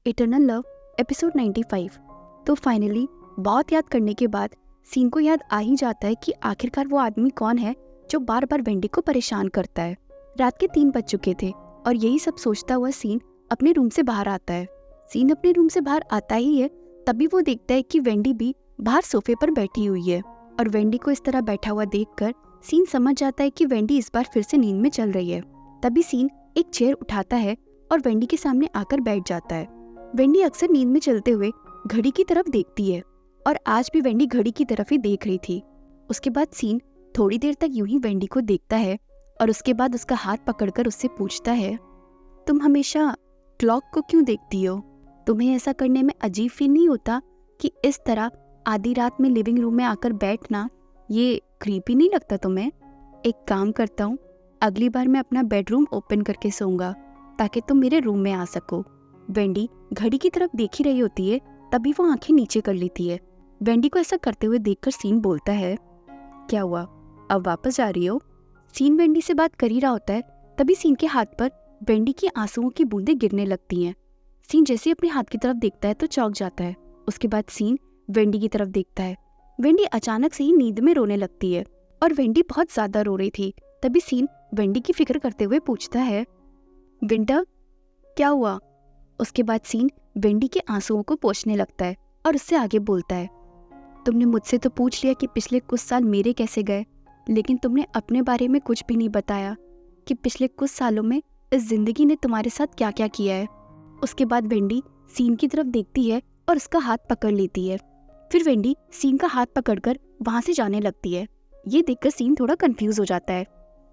Eternal love episode 95। तो finally बहुत याद करने के बाद सीन को याद आ ही जाता है कि आखिरकार वो आदमी कौन है जो बार बार वेंडी को परेशान करता है। रात के 3 बज चुके थे और यही सब सोचता हुआ सीन अपने रूम से बाहर आता है। सीन अपने रूम से बाहर आता ही है तभी वो देखता है कि वेंडी भी बाहर सोफे पर बैठी हुई है और वेंडी को इस तरह बैठा हुआ देखकर सीन समझ जाता है कि वेंडी इस बार फिर से नींद में चल रही है। तभी सीन एक चेयर उठाता है और वेंडी के सामने आकर बैठ जाता है। वेंडी अक्सर नींद में चलते हुए घड़ी की तरफ देखती है और आज भी वेंडी घड़ी की तरफ ही देख रही थी। उसके बाद सीन थोड़ी देर तक यूं ही वेंडी को देखता है और उसके बाद उसका हाथ पकड़कर उससे पूछता है, तुम हमेशा क्लॉक को क्यों देखती हो? तुम्हें ऐसा करने में अजीब फील नहीं होता कि इस तरह आधी रात में लिविंग रूम में आकर बैठना ये क्रीपी नहीं लगता तुम्हें? एक काम करता हूँ, अगली बार मैं अपना बेडरूम ओपन करके सोऊंगा ताकि तुम मेरे रूम में आ सको। वेंडी घड़ी की तरफ देख ही रही होती है तभी वो आंखें नीचे कर लेती है। वेंडी को ऐसा करते हुए देखकर सीन बोलता है, क्या हुआ, अब वापस जा रही हो? सीन वेंडी से बात कर ही रहा होता है तभी सीन के हाथ पर वेंडी की आंसुओं की बूंदें गिरने लगती हैं। सीन जैसे अपने हाथ की तरफ देखता है तो चौंक जाता है। उसके बाद सीन वेंडी की तरफ देखता है। वेंडी अचानक से ही नींद में रोने लगती है और वेंडी बहुत ज्यादा रो रही थी। तभी सीन वेंडी की फिक्र करते हुए पूछता है, विंटर क्या हुआ? उसके बाद सीन वेंडी के आंसुओं को पोंछने लगता है और उससे आगे बोलता है, तुमने मुझसे तो पूछ लिया कि पिछले कुछ साल मेरे कैसे गए, लेकिन तुमने अपने बारे में कुछ भी नहीं बताया कि पिछले कुछ सालों में इस जिंदगी ने तुम्हारे साथ क्या क्या किया है। उसके बाद वेंडी सीन की तरफ देखती है और उसका हाथ पकड़ लेती है। फिर वेंडी सीन का हाथ पकड़कर वहां से जाने लगती है। ये देखकर सीन थोड़ा कंफ्यूज हो जाता है।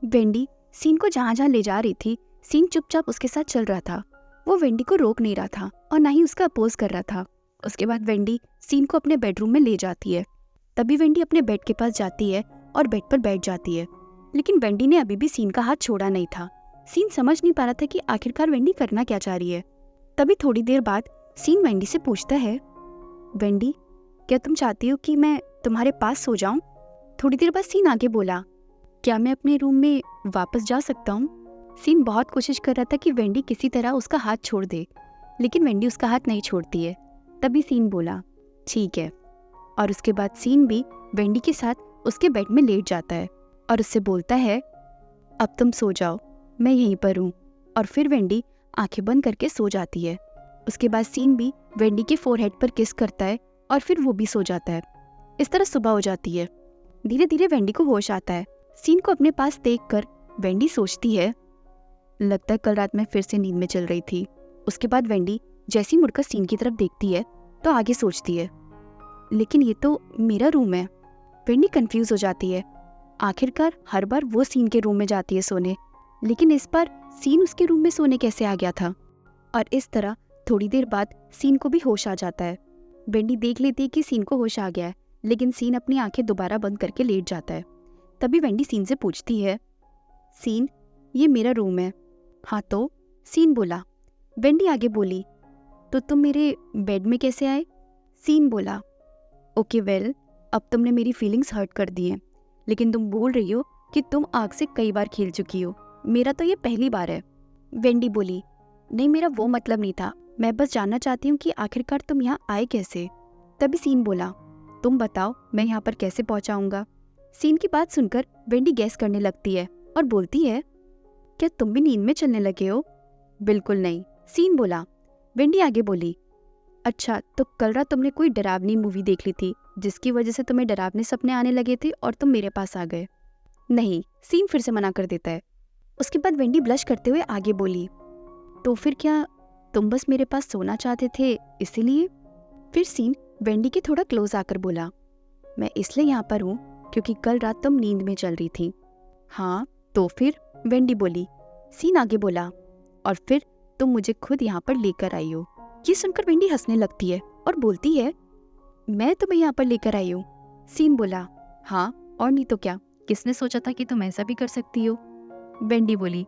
वेंडी सीन को जहाँ जहाँ ले जा रही थी सीन चुपचाप उसके साथ चल रहा था। वो वेंडी को रोक नहीं रहा था और ना ही उसका अपोज कर रहा था। उसके बाद वेंडी सीन को अपने बेडरूम में ले जाती है। तभी वेंडी अपने बेड के पास जाती है और बेड पर बैठ जाती है, लेकिन वेंडी ने अभी भी सीन का हाथ छोड़ा नहीं था। सीन समझ नहीं पा रहा था कि आखिरकार वेंडी करना क्या चाह रही है। तभी थोड़ी देर बाद सीन वेंडी से पूछता है, वेंडी क्या तुम चाहती हो कि मैं तुम्हारे पास सो जाऊं? थोड़ी देर बाद सीन आगे बोला, क्या मैं अपने रूम में वापस जा सकता हूँ? सीन बहुत कोशिश कर रहा था कि वेंडी किसी तरह उसका हाथ छोड़ दे, लेकिन वेंडी उसका हाथ नहीं छोड़ती है। तभी सीन बोला, ठीक है। और उसके बाद सीन भी वेंडी के साथ उसके बेड में लेट जाता है और उससे बोलता है, अब तुम सो जाओ, मैं यहीं पर हूँ। और फिर वेंडी आंखें बंद करके सो जाती है। उसके बाद सीन भी वेंडी के फोरहेड पर किस करता है और फिर वो भी सो जाता है। इस तरह सुबह हो जाती है। धीरे धीरे वेंडी को होश आता है। सीन को अपने पास देखकर वेंडी सोचती है, लगता है कल रात में फिर से नींद में चल रही थी। उसके बाद वेंडी जैसी मुड़कर सीन की तरफ देखती है तो आगे सोचती है, लेकिन ये तो मेरा रूम है। वेंडी कंफ्यूज हो जाती है। आखिरकार हर बार वो सीन के रूम में जाती है सोने, लेकिन इस बार सीन उसके रूम में सोने कैसे आ गया था? और इस तरह थोड़ी देर बाद सीन को भी होश आ जाता है। वेंडी देख लेती है कि सीन को होश आ गया है, लेकिन सीन अपनी आंखें दोबारा बंद करके लेट जाता है। तभी वेंडी सीन से पूछती है, सीन ये मेरा रूम है। हाँ तो? सीन बोला। वेंडी आगे बोली, तो तुम मेरे बेड में कैसे आए? सीन बोला, ओके वेल, अब तुमने मेरी फीलिंग्स हर्ट कर दी हैं, लेकिन तुम बोल रही हो कि तुम आग से कई बार खेल चुकी हो, मेरा तो ये पहली बार है। वेंडी बोली, नहीं मेरा वो मतलब नहीं था, मैं बस जानना चाहती हूँ कि आखिरकार तुम यहाँ आए कैसे? तभी सीन बोला, तुम बताओ मैं यहाँ पर कैसे पहुँचाऊँगा? सीन की बात सुनकर वेंडी गैस करने लगती है और बोलती है, क्या तुम भी नींद में चलने लगे हो? बिल्कुल नहीं, सीन बोला। वेंडी आगे बोली, अच्छा तो कल रात तुमने कोई डरावनी मूवी देख ली थी जिसकी वजह से तुम्हें डरावने सपने आने लगे थे और तुम मेरे पास आ गए? नहीं, सीन फिर से मना कर देता है। उसके बाद वेंडी ब्लश करते हुए आगे बोली, तो फिर क्या तुम बस मेरे पास सोना चाहते थे इसीलिए? फिर सीन वेंडी के थोड़ा क्लोज आकर बोला, मैं इसलिए यहाँ पर हूँ क्योंकि कल रात तुम नींद में चल रही थी। हाँ तो फिर? वेंडी बोली। सीन आगे बोला, और फिर तुम मुझे खुद यहाँ पर लेकर आई हो। ये सुनकर वेंडी हंसने लगती है और बोलती है, मैं तुम्हें यहाँ पर लेकर आई हूँ? सीन बोला, हाँ और नहीं तो क्या, किसने सोचा था कि तुम ऐसा भी कर सकती हो? वेंडी बोली,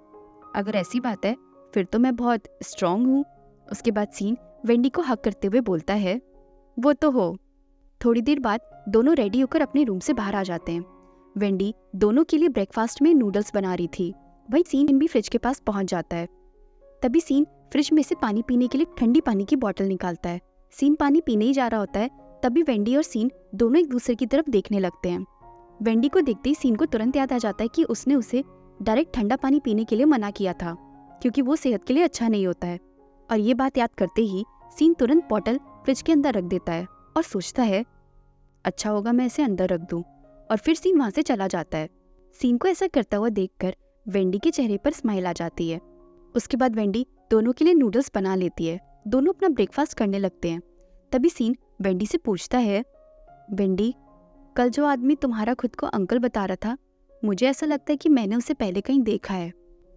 अगर ऐसी बात है फिर तो मैं बहुत स्ट्रांग हूँ। उसके बाद सीन वेंडी को हक करते हुए बोलता है, वो तो हो। थोड़ी देर बाद दोनों रेडी होकर अपने रूम से बाहर आ जाते हैं। वेंडी दोनों के लिए ब्रेकफास्ट में नूडल्स बना रही थी। वही सीन भी फ्रिज के पास पहुंच जाता है। तभी सीन फ्रिज में से पानी पीने के लिए ठंडी पानी की बोतल निकालता है। सीन पानी पीने ही जा रहा होता है, तभी वेंडी और सीन दोनों एक दूसरे की तरफ देखने लगते हैं। वेंडी को देखते ही सीन को तुरंत याद आ जाता है कि उसने उसे डायरेक्ट ठंडा पानी पीने के लिए मना किया था, क्योंकि वो सेहत के लिए अच्छा नहीं होता है। और ये बात याद करते ही सीन तुरंत बोतल फ्रिज के अंदर रख देता है और सोचता है अच्छा होगा मैं इसे अंदर रख दूं, और फिर सीन वहां से चला जाता है। सीन को ऐसा करता हुआ देखकर वेंडी के चेहरे पर स्माइल आ जाती है। उसके बाद वेंडी दोनों के लिए नूडल्स बना लेती है। दोनों अपना ब्रेकफास्ट करने लगते हैं। तभी सीन वेंडी से पूछता है, वेंडी, कल जो आदमी तुम्हारा खुद को अंकल बता रहा था, मुझे ऐसा लगता है कि मैंने उसे पहले कहीं देखा है।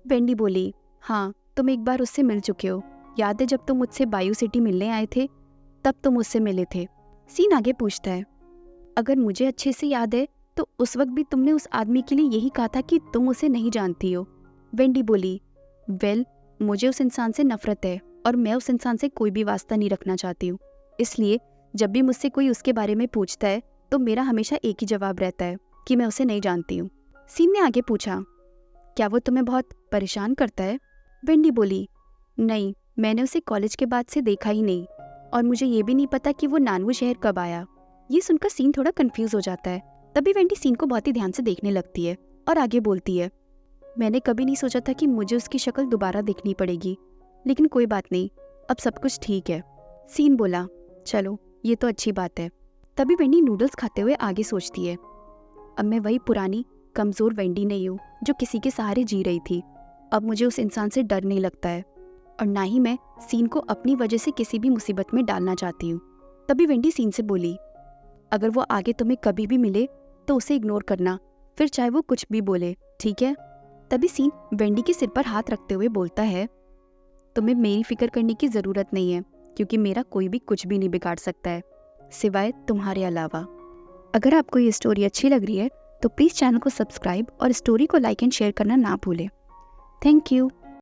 वेंडी बोली, हाँ, तुम एक बार उससे मिल चुके हो। याद है जब तुम मुझसे बायो सिटी मिलने आए थे, तब तुम उससे मिले थे। सीन आगे पूछता है, अगर मुझे अच्छे से याद है तो उस वक्त भी तुमने उस आदमी के लिए यही कहा था कि तुम उसे नहीं जानती हो। वेंडी बोली, वेल, मुझे उस इंसान से नफरत है और मैं उस इंसान से कोई भी वास्ता नहीं रखना चाहती हूँ। इसलिए जब भी मुझसे कोई उसके बारे में पूछता है तो मेरा हमेशा एक ही जवाब रहता है कि मैं उसे नहीं जानती हूँ। सीन ने आगे पूछा, क्या वो तुम्हें बहुत परेशान करता है? वेंडी बोली, नहीं, मैंने उसे कॉलेज के बाद से देखा ही नहीं और मुझे ये भी नहीं पता कि वो नानवू शहर कब आया। ये सुनकर सीन थोड़ा कंफ्यूज हो जाता है। तभी वेंडी सीन को बहुत ही ध्यान से देखने लगती है और आगे बोलती है, मैंने कभी नहीं सोचा था कि मुझे उसकी शक्ल दोबारा देखनी पड़ेगी, लेकिन कोई बात नहीं, अब सब कुछ ठीक है। सीन बोला, चलो ये तो अच्छी बात है। तभी वेंडी नूडल्स खाते हुए आगे सोचती है, अब मैं वही पुरानी कमज़ोर वेंडी नहीं हूँ जो किसी के सहारे जी रही थी। अब मुझे उस इंसान से डर नहीं लगता है और ना ही मैं सीन को अपनी वजह से किसी भी मुसीबत में डालना चाहती हूँ। तभी वेंडी सीन से बोली, अगर वो आगे तुम्हें कभी भी मिले तो उसे इग्नोर करना, फिर चाहे वो कुछ भी बोले, ठीक है? तभी सीन वेंडी के सिर पर हाथ रखते हुए बोलता है, तुम्हें मेरी फिक्र करने की ज़रूरत नहीं है, क्योंकि मेरा कोई भी कुछ भी नहीं बिगाड़ सकता है, सिवाय तुम्हारे अलावा। अगर आपको ये स्टोरी अच्छी लग रही है तो प्लीज़ चैनल को सब्सक्राइब और स्टोरी को लाइक एंड शेयर करना ना भूलें। Thank you.